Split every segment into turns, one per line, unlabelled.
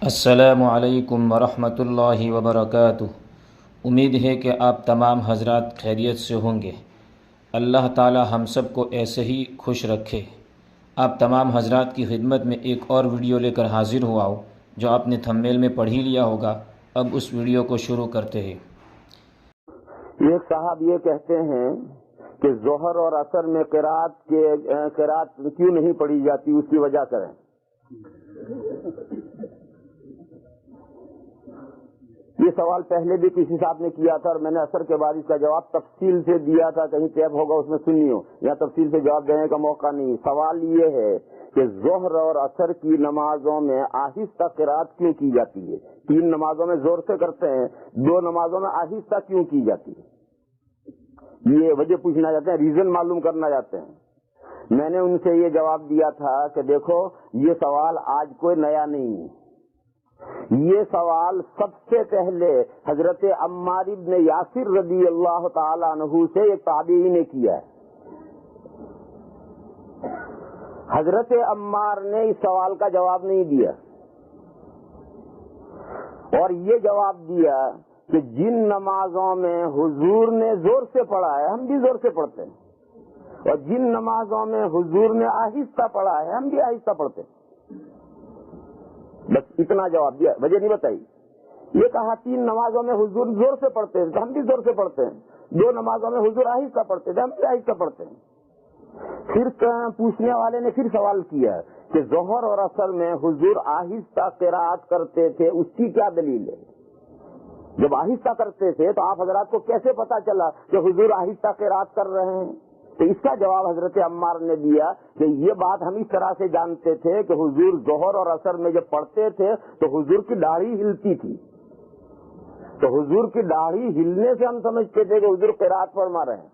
السلام علیکم ورحمۃ اللہ وبرکاتہ۔ امید ہے کہ آپ تمام حضرات خیریت سے ہوں گے۔ اللہ تعالی ہم سب کو ایسے ہی خوش رکھے۔ آپ تمام حضرات کی خدمت میں ایک اور ویڈیو لے کر حاضر ہوا ہوں جو آپ نے تھمبنیل میں پڑھ ہی لیا ہوگا۔ اب اس ویڈیو کو شروع کرتے ہیں۔
ایک صاحب یہ کہتے ہیں کہ ظہر اور عصر میں قرات کیوں نہیں پڑھی جاتی، اس کی وجہ کریں۔ یہ سوال پہلے بھی کسی صاحب نے کیا تھا اور میں نے عصر کے بعد اس کا جواب تفصیل سے دیا تھا، کہیں ٹیپ ہوگا اس میں سنیو، یا تفصیل سے جواب دینے کا موقع نہیں۔ سوال یہ ہے کہ ظہر اور عصر کی نمازوں میں آہستہ قرات کیوں کی جاتی ہے؟ 3 نمازوں میں زور سے کرتے ہیں، 2 نمازوں میں آہستہ کیوں کی جاتی ہے؟ یہ وجہ پوچھنا چاہتے ہیں، ریزن معلوم کرنا چاہتے ہیں۔ میں نے ان سے یہ جواب دیا تھا کہ دیکھو، یہ سوال آج کوئی نیا نہیں ہے۔ یہ سوال سب سے پہلے حضرت عمار بن یاسر رضی اللہ تعالی عنہ سے ایک تابعی نے کیا ہے۔ حضرت عمار نے اس سوال کا جواب نہیں دیا اور یہ جواب دیا کہ جن نمازوں میں حضور نے زور سے پڑھا ہے ہم بھی زور سے پڑھتے ہیں، اور جن نمازوں میں حضور نے آہستہ پڑھا ہے ہم بھی آہستہ پڑھتے ہیں۔ بس اتنا جواب دیا، وجہ نہیں بتائی۔ یہ کہا 3 نمازوں میں حضور زور سے پڑھتے ہیں تو ہم بھی زور سے پڑھتے ہیں، 2 نمازوں میں حضور آہستہ پڑھتے تھے ہم بھی آہستہ پڑھتے ہیں۔ پھر پوچھنے والے نے پھر سوال کیا کہ ظہر اور عصر میں حضور آہستہ قرات کرتے تھے، اس کی کیا دلیل ہے؟ جب آہستہ کرتے تھے تو آپ حضرات کو کیسے پتا چلا کہ حضور آہستہ قرات کر رہے ہیں؟ تو اس کا جواب حضرت عمار نے دیا کہ یہ بات ہم اس طرح سے جانتے تھے کہ حضور ظہر اور عصر میں جب پڑھتے تھے تو حضور کی داڑھی ہلتی تھی، تو حضور کی داڑھی ہلنے سے ہم سمجھتے تھے کہ حضور قرات فرما رہے ہیں۔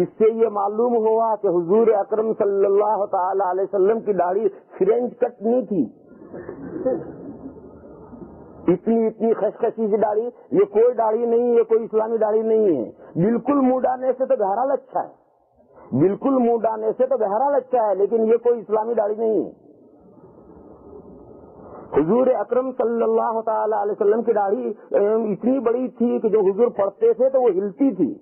اس سے یہ معلوم ہوا کہ حضور اکرم صلی اللہ تعالی علیہ وسلم کی داڑھی فرینچ کٹ نہیں تھی، اتنی خشخشی سی داڑھی، یہ کوئی داڑھی نہیں، یہ کوئی اسلامی داڑھی نہیں ہے۔ بالکل منہ ڈانے سے تو بہرحال اچھا ہے، بالکل منہ ڈانے سے تو بہرحال اچھا ہے، لیکن یہ کوئی اسلامی داڑھی نہیں ہے۔ حضور اکرم صلی اللہ تعالی علیہ وسلم کی داڑھی اتنی بڑی تھی کہ جو حضور پڑھتے تھے تو وہ ہلتی تھی۔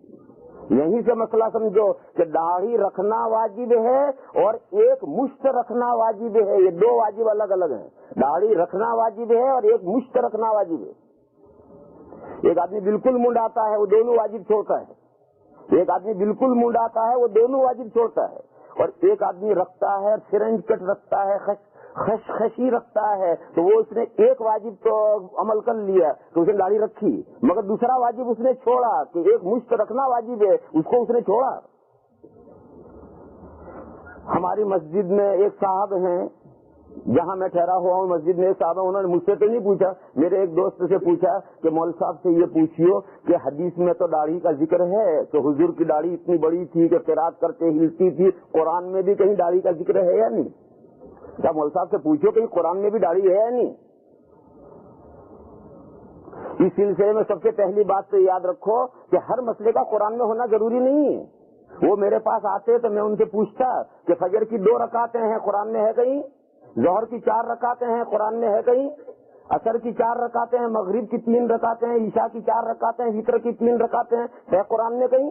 یہیں سے مسئلہ سمجھو کہ داڑھی رکھنا واجب ہے اور ایک مشت رکھنا واجب ہے، یہ 2 واجب الگ الگ ہیں۔ داڑھی رکھنا واجب ہے اور ایک مشت رکھنا واجب ہے۔ ایک آدمی بالکل منڈاتا ہے وہ دونوں واجب چھوڑتا ہے، ایک آدمی بالکل منڈاتا ہے وہ دونوں واجب چھوڑتا ہے، اور ایک آدمی رکھتا ہے فرنج کٹ رکھتا ہے، خشخشی رکھتا ہے، تو وہ اس نے ایک واجب تو عمل کر لیا تو اس نے داڑھی رکھی، مگر دوسرا واجب اس نے چھوڑا کہ ایک مشت رکھنا واجب ہے، اس کو اس نے چھوڑا۔ ہماری مسجد میں ایک صاحب ہیں، جہاں میں ٹھہرا ہوا ہوں مسجد میں ایک صاحب ہیں، انہوں نے مجھ سے تو نہیں پوچھا، میرے ایک دوست سے پوچھا کہ مول صاحب سے یہ پوچھیو کہ حدیث میں تو داڑھی کا ذکر ہے، تو حضور کی داڑھی اتنی بڑی تھی کہ قرات کرتے ہلتی تھی، قرآن میں بھی کہیں داڑھی کا ذکر ہے یا نہیں؟ کیا مول صاحب سے پوچھو کہ قرآن میں بھی داڑھی ہے یا نہیں؟ اس سلسلے میں سب سے پہلی بات تو یاد رکھو کہ ہر مسئلے کا قرآن میں ہونا ضروری نہیں ہے۔ وہ میرے پاس آتے تو میں ان سے پوچھتا کہ فجر کی 2 رکعتیں ہیں، قرآن میں ہے کہیں؟ ظہر کی 4 رکعتیں ہیں، قرآن میں ہے کہیں؟ عصر کی 4 رکعتیں ہیں، مغرب کی 3 رکعتیں ہیں، عشاء کی 4 رکعتیں ہیں، وتر کی 3 رکعتیں ہیں، ہے قرآن میں کہیں؟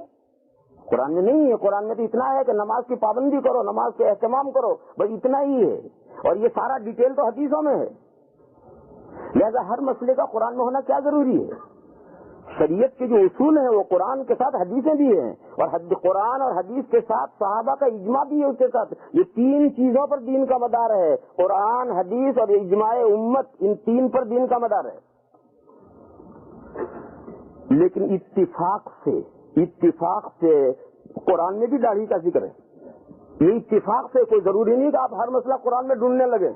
قرآن میں نہیں ہے۔ قرآن میں تو اتنا ہے کہ نماز کی پابندی کرو، نماز کے اہتمام کرو، بس اتنا ہی ہے، اور یہ سارا ڈیٹیل تو حدیثوں میں ہے۔ لہذا ہر مسئلے کا قرآن میں ہونا کیا ضروری ہے؟ شریعت کے جو اصول ہیں وہ قرآن کے ساتھ حدیثیں بھی ہیں، اور قرآن اور حدیث کے ساتھ صحابہ کا اجماع بھی ہے اس کے ساتھ۔ یہ 3 چیزوں پر دین کا مدار ہے، قرآن، حدیث اور اجماع امت، ان 3 پر دین کا مدار ہے۔ لیکن اتفاق سے قرآن میں بھی داڑھی کا ذکر ہے، یہ اتفاق سے، کوئی ضروری نہیں کہ آپ ہر مسئلہ قرآن میں ڈھونڈنے لگے،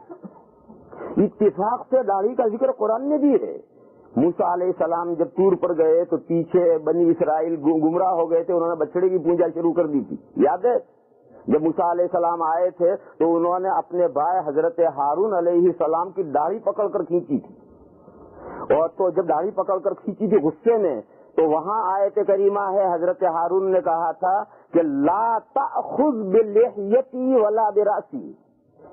اتفاق سے داڑھی کا ذکر قرآن میں بھی ہے۔ موسیٰ علیہ السلام جب طور پر گئے تو پیچھے بنی اسرائیل گمراہ ہو گئے تھے، انہوں نے بچڑے کی پوجا شروع کر دی تھی، یاد ہے؟ جب موسیٰ علیہ السلام آئے تھے تو انہوں نے اپنے بھائی حضرت ہارون علیہ السلام کی داڑھی پکڑ کر کھینچی تھی، اور تو جب داڑھی پکڑ کر کھینچی تھی غصے میں، تو وہاں آیت کریمہ ہے، حضرت ہارون نے کہا تھا کہ لا تأخذ بلحیتی ولا براسی،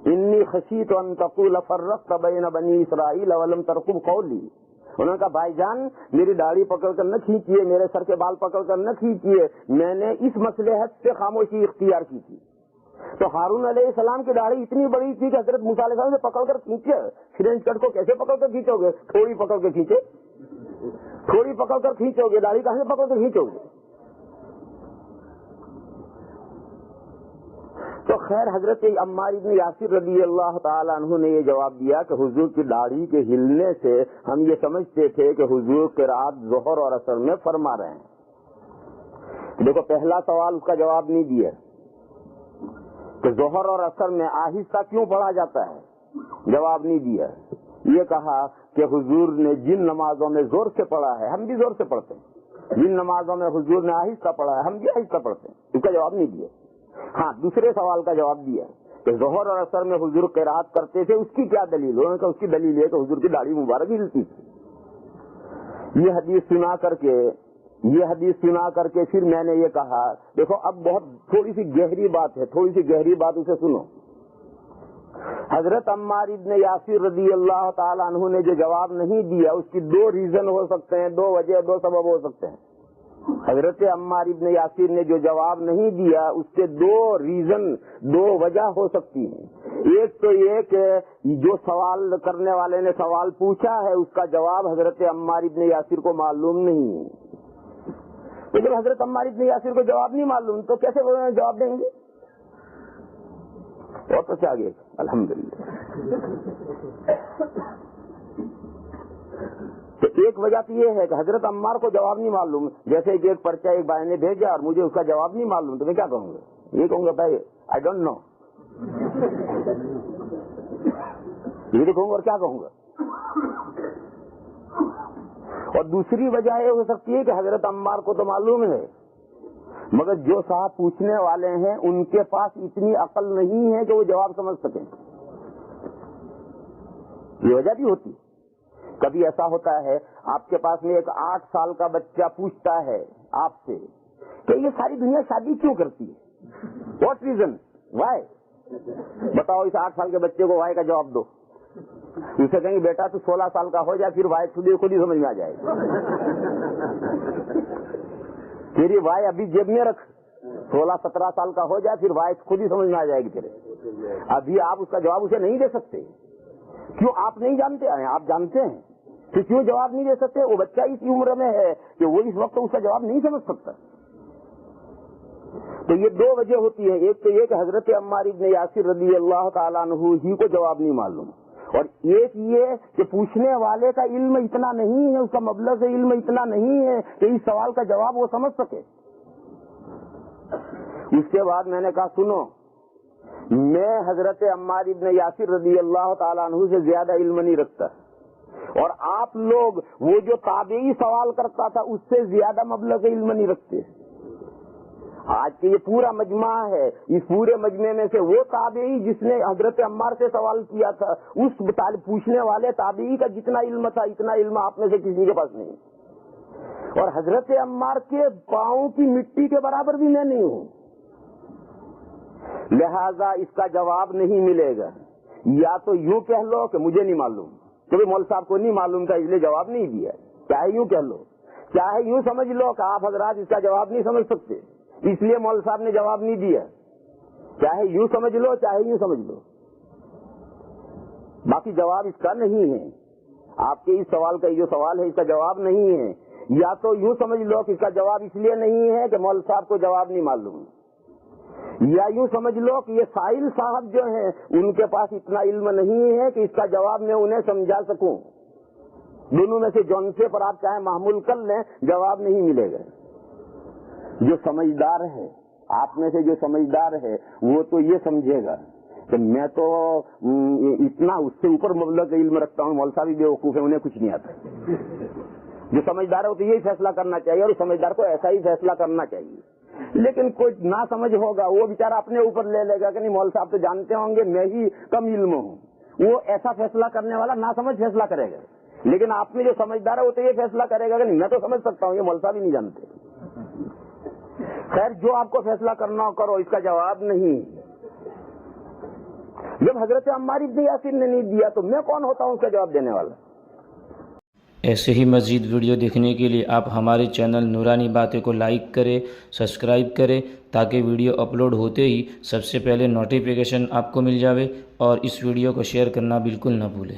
انی خشیت ان تقول فرقت بین بنی اسرائیل ولم ترقب قولی. انہوں نے کہا بھائی جان میری داڑھی پکڑ کر نہ کھینچیے, میرے سر کے بال پکڑ کر نہ کھینچیے, میں نے اس مصلحت سے خاموشی اختیار کی تھی. تو ہارون علیہ السلام کی داڑھی اتنی بڑی تھی کہ حضرت موسیٰ علیہ السلام سے پکڑ کر کھینچے. فرینچ کٹ کو کیسے پکڑ کر کھینچو گے؟ تھوڑی پکڑ کے کھینچے, تھوڑی پکڑ کر کھینچو گے, داڑھی کہاں سے پکڑ کر کھینچو گے؟ تو خیر حضرت عمار بن یاسر رضی اللہ تعالیٰ عنہ نے یہ جواب دیا کہ حضور کی داڑھی کے ہلنے سے ہم یہ سمجھتے تھے کہ حضور قرات ظہر اور عصر میں فرما رہے ہیں. دیکھو پہلا سوال اس کا جواب نہیں دیا کہ ظہر اور عصر میں آہستہ کیوں پڑھا جاتا ہے, جواب نہیں دیا. یہ کہا کہ حضور نے جن نمازوں میں زور سے پڑھا ہے ہم بھی زور سے پڑھتے ہیں, جن نمازوں میں حضور نے آہستہ پڑھا ہے ہم بھی آہستہ پڑھتے ہیں. اس کا جواب نہیں دیا. ہاں دوسرے سوال کا جواب دیا کہ ظہر اور عصر میں حضور قرات کرتے تھے, اس کی کیا دلیل؟ انہوں نے کہا اس کی دلیل ہے کہ حضور کی داڑھی مبارک ہلتی تھی. یہ حدیث سنا کر کے پھر میں نے یہ کہا دیکھو اب بہت تھوڑی سی گہری بات ہے, تھوڑی سی گہری بات, اسے سنو. حضرت عمار بن یاسر رضی اللہ تعالیٰ عنہ نے جو جواب نہیں دیا اس کی دو ریزن ہو سکتے ہیں, دو وجہ, دو سبب ہو سکتے ہیں. حضرت عمار بن یاسر نے جو جواب نہیں دیا اس کے دو ریزن, دو وجہ ہو سکتی ہیں. ایک تو یہ کہ جو سوال کرنے والے نے سوال پوچھا ہے اس کا جواب حضرت عمار بن یاسر کو معلوم نہیں ہے. تو جب حضرت عمار بن یاسر کو جواب نہیں معلوم تو کیسے وہ جواب دیں گے؟ اور تو کیا گئے الحمدللہ. تو ایک وجہ تو یہ ہے کہ حضرت عمار کو جواب نہیں معلوم, جیسے کہ ایک پرچہ ایک بھائی نے بھیجا اور مجھے اس کا جواب نہیں معلوم, تو میں کیا کہوں گا؟ یہ کہوں گا بھائی آئی ڈونٹ نو, یہ کہوں گا. اور کیا کہوں گا؟ اور دوسری وجہ یہ ہو سکتی ہے کہ حضرت عمار کو تو معلوم ہے مگر جو صاحب پوچھنے والے ہیں ان کے پاس اتنی عقل نہیں ہے کہ وہ جواب سمجھ سکیں. یہ وجہ بھی ہوتی. کبھی ایسا ہوتا ہے آپ کے پاس میں ایک 8 سال کا بچہ پوچھتا ہے آپ سے کہ یہ ساری دنیا شادی کیوں کرتی ہے, واٹ ریزن, وائی, بتاؤ اس 8 سال کے بچے کو وائی کا جواب دو. اسے کہیں گے بیٹا تو 16 سال کا ہو جائے پھر وائی خود ہی سمجھ میں آ جائے گا. پھر یہ وائی ابھی جیب میں رکھ, 16-17 سال کا ہو جائے پھر وائی خود ہی سمجھ میں آ جائے گی تیرے. ابھی آپ اس کا جواب اسے نہیں دے سکتے. کیوں؟ آپ نہیں جانتے ہیں, آپ جانتے ہیں تو کیوں جواب نہیں دے سکتے؟ وہ بچہ اس عمر میں ہے کہ وہ اس وقت اس کا جواب نہیں سمجھ سکتا. تو یہ دو وجہ ہوتی ہے. ایک تو یہ کہ حضرت عمار بن یاسر رضی اللہ تعالیٰ عنہ ہی کو جواب نہیں معلوم, اور ایک یہ کہ پوچھنے والے کا علم اتنا نہیں ہے, اس کا مبلغ علم اتنا نہیں ہے کہ اس سوال کا جواب وہ سمجھ سکے. اس کے بعد میں نے کہا سنو, میں حضرت عمار بن یاسر رضی اللہ تعالیٰ عنہ سے زیادہ علم نہیں رکھتا, اور آپ لوگ وہ جو تابعی سوال کرتا تھا اس سے زیادہ مبلغ علم نہیں رکھتے. آج کے یہ پورا مجمع ہے, اس پورے مجمع میں سے وہ تابعی جس نے حضرت عمار سے سوال کیا تھا اس پوچھنے والے تابعی کا جتنا علم تھا اتنا علم آپ میں سے کسی کے پاس نہیں. اور حضرت عمار کے پاؤں کی مٹی کے برابر بھی میں نہیں ہوں, لہذا اس کا جواب نہیں ملے گا. یا تو یوں کہہ لو کہ مجھے نہیں معلوم, کیونکہ مول صاحب کو نہیں معلوم تھا اس لیے جواب نہیں دیا, چاہے یوں کہہ لو, چاہے یوں سمجھ لو کہ آپ حضرات اس کا جواب نہیں سمجھ سکتے اس لیے مول صاحب نے جواب نہیں دیا, چاہے یوں سمجھ لو چاہے یوں سمجھ لو, باقی جواب اس کا نہیں ہے. آپ کے اس سوال کا جو سوال ہے اس کا جواب نہیں ہے. یا تو یوں سمجھ لو کہ اس کا جواب اس لیے نہیں ہے کہ مول صاحب کو جواب نہیں معلوم, یا یوں سمجھ لو کہ یہ سائل صاحب جو ہیں ان کے پاس اتنا علم نہیں ہے کہ اس کا جواب میں انہیں سمجھا سکوں. دونوں میں سے جون سے پر آپ چاہے محمول کر لیں, جواب نہیں ملے گا. جو سمجھدار ہے آپ میں سے, جو سمجھدار ہے وہ تو یہ سمجھے گا کہ میں تو اتنا اس سے اوپر مبلغ علم رکھتا ہوں, مول صاحب بھی بیوقوف ہے, انہیں کچھ نہیں آتا. جو سمجھدار ہے وہ تو یہی فیصلہ کرنا چاہیے, اور سمجھدار کو ایسا ہی فیصلہ کرنا چاہیے. لیکن کوئی نہ سمجھ ہوگا وہ بیچارہ اپنے اوپر لے لے گا کہ نہیں مول صاحب تو جانتے ہوں گے میں ہی کم علم ہوں, وہ ایسا فیصلہ کرنے والا نہ سمجھ فیصلہ کرے گا. لیکن آپ میں جو سمجھدار ہے وہ تو یہ فیصلہ کرے گا کہ نہیں میں تو سمجھ سکتا ہوں, یہ مول صاحب ہی نہیں جانتے. خیر جو آپ کو فیصلہ کرنا ہو کرو, اس کا جواب نہیں. جب حضرت عمار ابن یاسر نے نہیں دیا تو میں کون ہوتا ہوں اس کا جواب دینے والا؟
ایسے ہی مزید ویڈیو دیکھنے کے لیے آپ ہمارے چینل نورانی باتیں کو لائک کریں، سبسکرائب کریں تاکہ ویڈیو اپلوڈ ہوتے ہی سب سے پہلے نوٹیفیکیشن آپ کو مل جاوے، اور اس ویڈیو کو شیئر کرنا بالکل نہ بھولیں۔